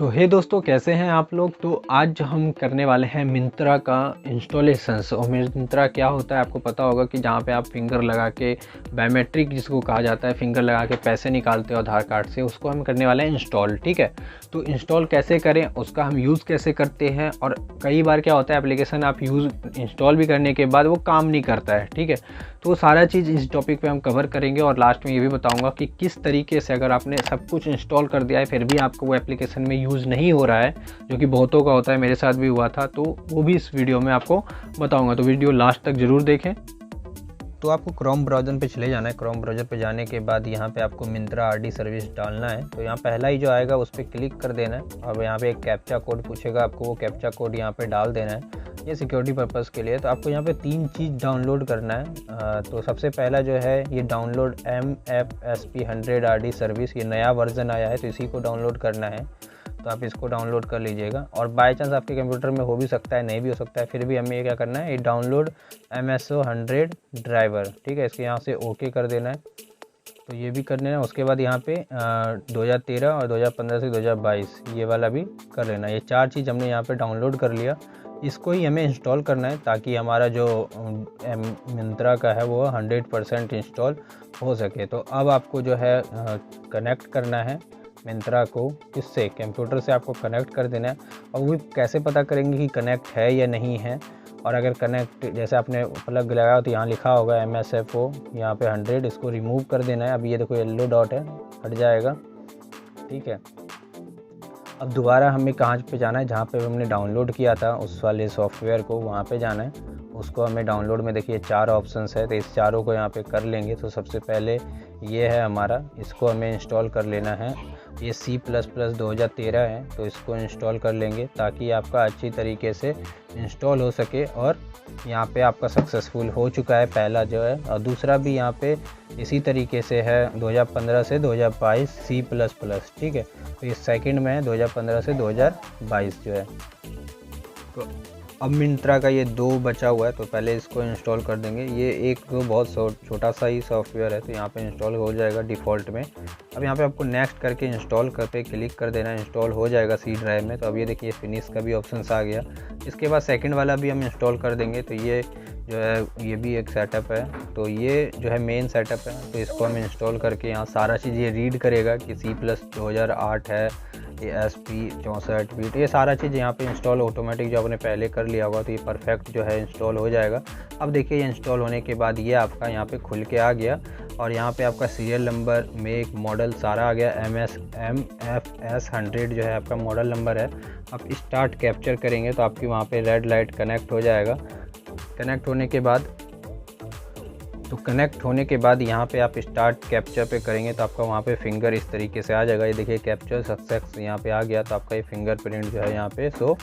तो हे दोस्तों, कैसे हैं आप लोग। तो आज हम करने वाले हैं मिंत्रा का इंस्टॉलेशंस। और मिंत्रा क्या होता है आपको पता होगा कि जहाँ पे आप फिंगर लगा के बायोमेट्रिक जिसको कहा जाता है, फिंगर लगा के पैसे निकालते हो आधार कार्ड से, उसको हम करने वाले हैं इंस्टॉल। ठीक है, तो इंस्टॉल कैसे करें, उसका हम यूज़ कैसे करते हैं। और कई बार क्या होता है एप्लीकेशन आप इंस्टॉल भी करने के बाद वो काम नहीं करता है। ठीक है, तो सारा चीज़ इस टॉपिक पे हम कवर करेंगे। और लास्ट में ये भी बताऊंगा कि किस तरीके से अगर आपने सब कुछ इंस्टॉल कर दिया है फिर भी आपको वो एप्लीकेशन में यूज़ नहीं हो रहा है, जो कि बहुतों का होता है, मेरे साथ भी हुआ था, तो वो भी इस वीडियो में आपको बताऊंगा। तो वीडियो लास्ट तक ज़रूर देखें। तो आपको क्रोम ब्राउज़र पे चले जाना है। क्रोम ब्राउज़र पे जाने के बाद यहाँ पे आपको मिंत्रा आरडी सर्विस डालना है। तो यहाँ पहला ही जो आएगा उस पर क्लिक कर देना है। अब यहाँ पे एक कैप्चा कोड पूछेगा, आपको वो कैप्चा कोड यहाँ पे डाल देना है, ये सिक्योरिटी पर्पज़ के लिए। तो आपको यहाँ पे 3 चीज़ डाउनलोड करना है। तो सबसे पहला जो है ये डाउनलोड MFSP 100 आरडी सर्विस, ये नया वर्जन आया है तो इसी को डाउनलोड करना है। तो आप इसको डाउनलोड कर लीजिएगा। और बाय चांस आपके कंप्यूटर में हो भी सकता है, नहीं भी हो सकता है, फिर भी हमें ये क्या करना है, ये डाउनलोड MSO 100 ड्राइवर। ठीक है, इसके यहाँ से ओके कर देना है। तो ये भी कर लेना है। उसके बाद यहाँ पे 2013 और 2015 से 2022 ये वाला भी कर लेना है। ये 4 चीज़ हमने यहाँ पे डाउनलोड कर लिया। इसको ही हमें इंस्टॉल करना है ताकि हमारा जो मिंत्रा का है वो 100% इंस्टॉल हो सके। तो अब आपको जो है कनेक्ट करना है मिंत्रा को, किससे, कंप्यूटर से आपको कनेक्ट कर देना है। और वो कैसे पता करेंगे कि कनेक्ट है या नहीं है। और अगर कनेक्ट, जैसे आपने प्लग लगाया तो यहाँ लिखा होगा MSFO यहाँ पे 100, इसको रिमूव कर देना है। अब ये देखो येलो डॉट है, हट जाएगा। ठीक है, अब दोबारा हमें कहाँ पे जाना है, जहाँ पे हमने डाउनलोड किया था उस वाले सॉफ्टवेयर को, वहाँ पे जाना है। उसको हमें डाउनलोड में देखिए 4 ऑप्शंस है, तो इस चारों को यहाँ पे कर लेंगे। तो सबसे पहले ये है हमारा, इसको हमें इंस्टॉल कर लेना है। ये C++ 2013 है, तो इसको इंस्टॉल कर लेंगे ताकि आपका अच्छी तरीके से इंस्टॉल हो सके। और यहाँ पे आपका सक्सेसफुल हो चुका है पहला जो है, और दूसरा भी यहाँ पे इसी तरीके से है 2015 से 2022 C++। ठीक है, तो ये सेकंड में है 2015 से 2022 जो है। तो अब मिंत्रा का ये 2 बचा हुआ है, तो पहले इसको इंस्टॉल कर देंगे। ये एक तो बहुत छोटा सा ही सॉफ्टवेयर है, तो यहाँ पे इंस्टॉल हो जाएगा डिफ़ॉल्ट में। अब यहाँ पे आपको नेक्स्ट करके इंस्टॉल कर पे क्लिक कर देना है, इंस्टॉल हो जाएगा C ड्राइव में। तो अब ये देखिए फिनिश का भी ऑप्शन आ गया। इसके बाद सेकंड वाला भी हम इंस्टॉल कर देंगे। तो ये जो है ये भी एक सेटअप है, तो ये जो है मेन सेटअप है। तो इसको हम इंस्टॉल करके यहाँ सारा चीज़ ये रीड करेगा कि C+ 2008 है, ये SP 64 बिट, ये सारा चीज़ यहाँ पे इंस्टॉल ऑटोमेटिक जो आपने पहले कर लिया होगा, तो ये परफेक्ट जो है इंस्टॉल हो जाएगा। अब देखिए ये इंस्टॉल होने के बाद ये आपका यहाँ पे खुल के आ गया। और यहाँ पे आपका सीरियल नंबर, मेक, मॉडल सारा आ गया। MFS 100 जो है आपका मॉडल नंबर है। आप स्टार्ट कैप्चर करेंगे तो आपकी वहाँ पे रेड लाइट कनेक्ट हो जाएगा। कनेक्ट होने के बाद यहाँ पे आप स्टार्ट कैप्चर पे करेंगे तो आपका वहाँ पे फिंगर इस तरीके से आ जाएगा। ये देखिए कैप्चर सक्सेस यहाँ पे आ गया। तो आपका ये फिंगरप्रिंट जो है यहाँ पे शो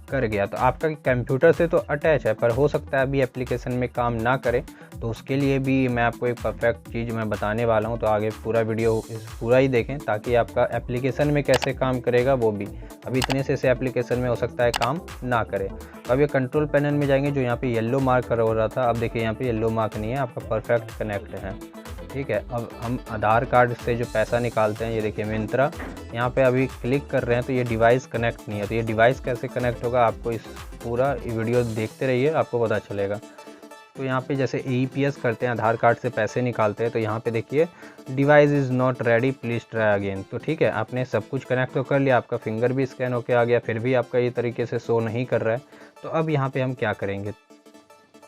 कर गया। तो आपका कंप्यूटर से तो अटैच है, पर हो सकता है अभी एप्लीकेशन में काम ना करे, तो उसके लिए भी मैं आपको एक परफेक्ट चीज़ मैं बताने वाला हूं। तो आगे पूरा वीडियो पूरा ही देखें ताकि आपका एप्लीकेशन में कैसे काम करेगा वो भी। अभी इतने से एप्लीकेशन में हो सकता है काम ना करे। तो अब ये कंट्रोल पैनल में जाएंगे, जो यहाँ पे येलो मार्क हो रहा था, अब देखिए यहाँ पे येलो मार्क नहीं है, आपका परफेक्ट कनेक्ट है। ठीक है, अब हम आधार कार्ड से जो पैसा निकालते हैं, ये देखिए मिंत्रा, यहाँ पे अभी क्लिक कर रहे हैं तो ये डिवाइस कनेक्ट नहीं है। तो ये डिवाइस कैसे कनेक्ट होगा, आपको इस पूरा वीडियो देखते रहिए, आपको पता चलेगा। तो यहाँ पे जैसे AEPS करते हैं, आधार कार्ड से पैसे निकालते हैं, तो यहाँ पे देखिए device is not ready, please try again. तो ठीक है, आपने सब कुछ कनेक्ट तो कर लिया, आपका फिंगर भी स्कैन होके आ गया, फिर भी आपका ये तरीके से शो नहीं कर रहा है। तो अब यहाँ पे हम क्या करेंगे,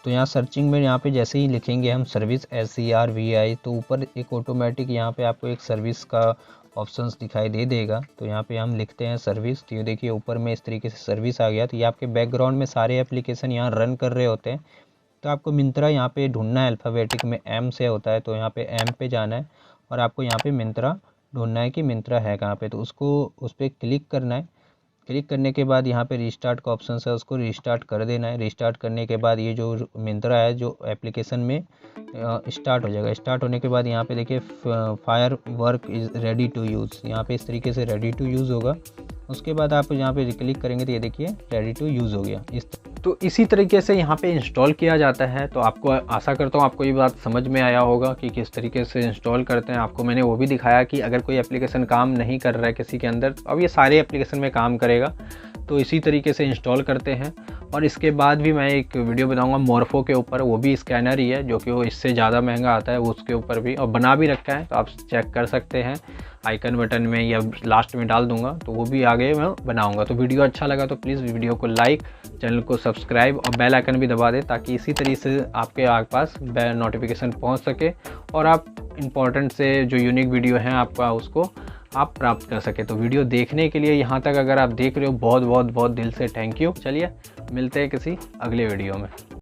तो यहाँ सर्चिंग में यहाँ पे जैसे ही लिखेंगे हम सर्विस SERVI, तो ऊपर एक ऑटोमेटिक यहाँ पे आपको एक सर्विस का ऑप्शंस दिखाई दे देगा। तो यहाँ पे हम लिखते हैं सर्विस। तो ये देखिए ऊपर में इस तरीके से सर्विस आ गया। तो ये आपके बैकग्राउंड में सारे एप्लीकेशन यहाँ रन कर रहे होते हैं। तो आपको मिंत्रा यहाँ पे ढूंढना है, अल्फ़ाबेटिक में M से होता है, तो यहाँ पे M पे जाना है और आपको यहाँ पे मिंत्रा ढूंढना है कि मिंत्रा है कहाँ पे। तो उसको उस पर क्लिक करना है। क्लिक करने के बाद यहाँ पे रिस्टार्ट का ऑप्शन है, उसको रिस्टार्ट कर देना है। रिस्टार्ट करने के बाद ये जो मिंत्रा है जो एप्लीकेशन में स्टार्ट हो जाएगा। स्टार्ट होने के बाद यहाँ पे देखिए firework is ready to use, यहाँ पे इस तरीके से रेडी टू यूज़ होगा। उसके बाद आप यहाँ पे क्लिक करेंगे तो ये देखिए रेडी टू यूज़ हो गया। तो इसी तरीके से यहाँ पे इंस्टॉल किया जाता है। तो आपको आशा करता हूँ आपको ये बात समझ में आया होगा कि किस तरीके से इंस्टॉल करते हैं। आपको मैंने वो भी दिखाया कि अगर कोई एप्लीकेशन काम नहीं कर रहा है किसी के अंदर, तो अब ये सारे एप्लीकेशन में काम करेगा। तो इसी तरीके से इंस्टॉल करते हैं। और इसके बाद भी मैं एक वीडियो बनाऊंगा मोर्फो के ऊपर, वो भी स्कैनर ही है जो कि वो इससे ज़्यादा महंगा आता है, वो उसके ऊपर भी और बना भी रखा है, तो आप चेक कर सकते हैं आइकन बटन में या लास्ट में डाल दूंगा, तो वो भी आगे मैं बनाऊंगा। तो वीडियो अच्छा लगा तो प्लीज़ वीडियो को लाइक, चैनल को सब्सक्राइब और बेल आइकन भी दबा दें, ताकि इसी तरीके से आपके पास नोटिफिकेशन पहुंच सके और आप इम्पोर्टेंट से जो यूनिक वीडियो हैं आपका उसको आप प्राप्त कर सके। तो वीडियो देखने के लिए यहाँ तक अगर आप देख रहे हो बहुत बहुत बहुत दिल से थैंक यू। चलिए मिलते हैं किसी अगले वीडियो में।